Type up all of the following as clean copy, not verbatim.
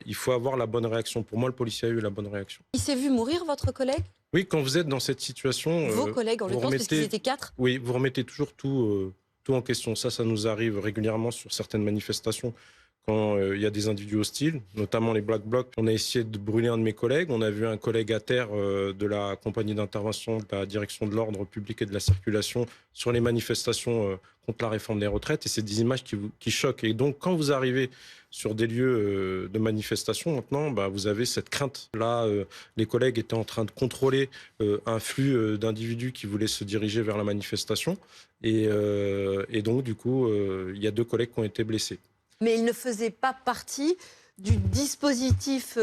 Il faut avoir la bonne réaction. Pour moi, le policier a eu la bonne réaction. Il s'est vu mourir, votre collègue? Oui, quand vous êtes dans cette situation... Vos collègues, en l'occurrence, parce qu'ils étaient 4? Oui, vous remettez toujours tout en question. Ça nous arrive régulièrement sur certaines manifestations. Quand il y a des individus hostiles, notamment les Black Blocs, on a essayé de brûler un de mes collègues. On a vu un collègue à terre de la compagnie d'intervention de la direction de l'ordre public et de la circulation sur les manifestations contre la réforme des retraites. Et c'est des images qui choquent. Et donc, quand vous arrivez sur des lieux de manifestation, maintenant, vous avez cette crainte. Là, les collègues étaient en train de contrôler un flux d'individus qui voulaient se diriger vers la manifestation. Et donc, du coup, il y a 2 collègues qui ont été blessés. Mais il ne faisait pas partie du dispositif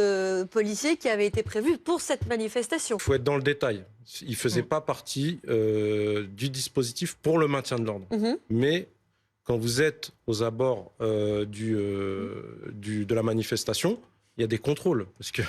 policier qui avait été prévu pour cette manifestation. Il faut être dans le détail. Il ne faisait pas partie du dispositif pour le maintien de l'ordre. Mais quand vous êtes aux abords de la manifestation, il y a des contrôles. Parce que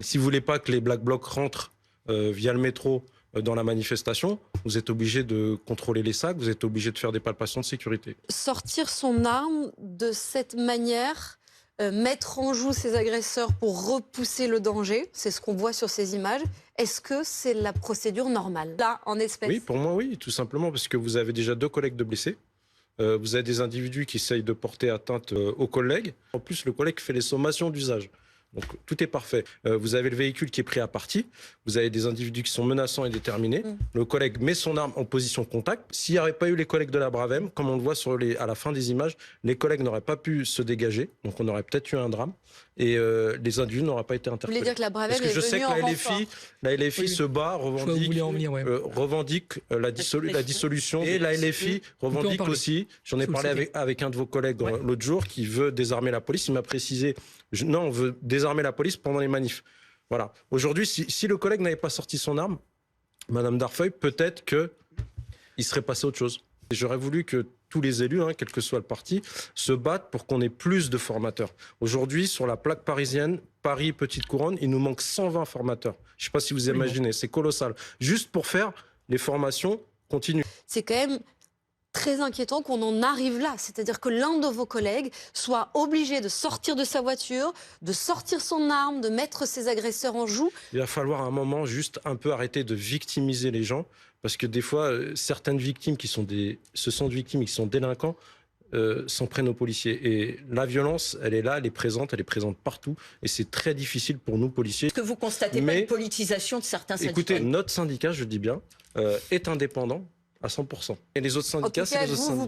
si vous ne voulez pas que les Black Blocs rentrent via le métro dans la manifestation, vous êtes obligé de contrôler les sacs, vous êtes obligé de faire des palpations de sécurité. Sortir son arme de cette manière, mettre en joue ses agresseurs pour repousser le danger, c'est ce qu'on voit sur ces images. Est-ce que c'est la procédure normale, là, en espèces? Oui, pour moi, oui, tout simplement, parce que vous avez déjà 2 collègues de blessés. Vous avez des individus qui essayent de porter atteinte aux collègues. En plus, le collègue fait les sommations d'usage. Donc tout est parfait. Vous avez le véhicule qui est pris à partie. Vous avez des individus qui sont menaçants et déterminés. Le collègue met son arme en position contact. S'il n'y avait pas eu les collègues de la Bravem, comme on le voit à la fin des images, les collègues n'auraient pas pu se dégager. Donc on aurait peut-être eu un drame. Et les individus n'auraient pas été interpellés. Vous voulez dire que la Bravem Parce que je sais que la LFI se bat, revendique la dissolution. Et la LFI revendique aussi, j'en ai parlé avec un de vos collègues l'autre jour, qui veut désarmer la police. Il m'a précisé, non, on veut désarmer la police pendant les manifs. Voilà. Aujourd'hui, si le collègue n'avait pas sorti son arme, Madame Darfeuille, peut-être qu'il serait passé à autre chose. Et j'aurais voulu que tous les élus, quel que soit le parti, se battent pour qu'on ait plus de formateurs. Aujourd'hui, sur la plaque parisienne, Paris, Petite Couronne, il nous manque 120 formateurs. Je ne sais pas si vous imaginez, c'est colossal. Juste pour faire les formations continues. C'est quand même très inquiétant qu'on en arrive là. C'est-à-dire que l'un de vos collègues soit obligé de sortir de sa voiture, de sortir son arme, de mettre ses agresseurs en joue. Il va falloir à un moment juste un peu arrêter de victimiser les gens. Parce que des fois, certaines victimes qui sont victimes et qui sont délinquants s'en prennent aux policiers. Et la violence, elle est là, elle est présente partout. Et c'est très difficile pour nous, policiers. Est-ce que vous constatez pas une politisation de certains syndicats? Écoutez, notre syndicat, je dis bien, est indépendant à 100%. Et les autres syndicats, c'est les autres syndicats.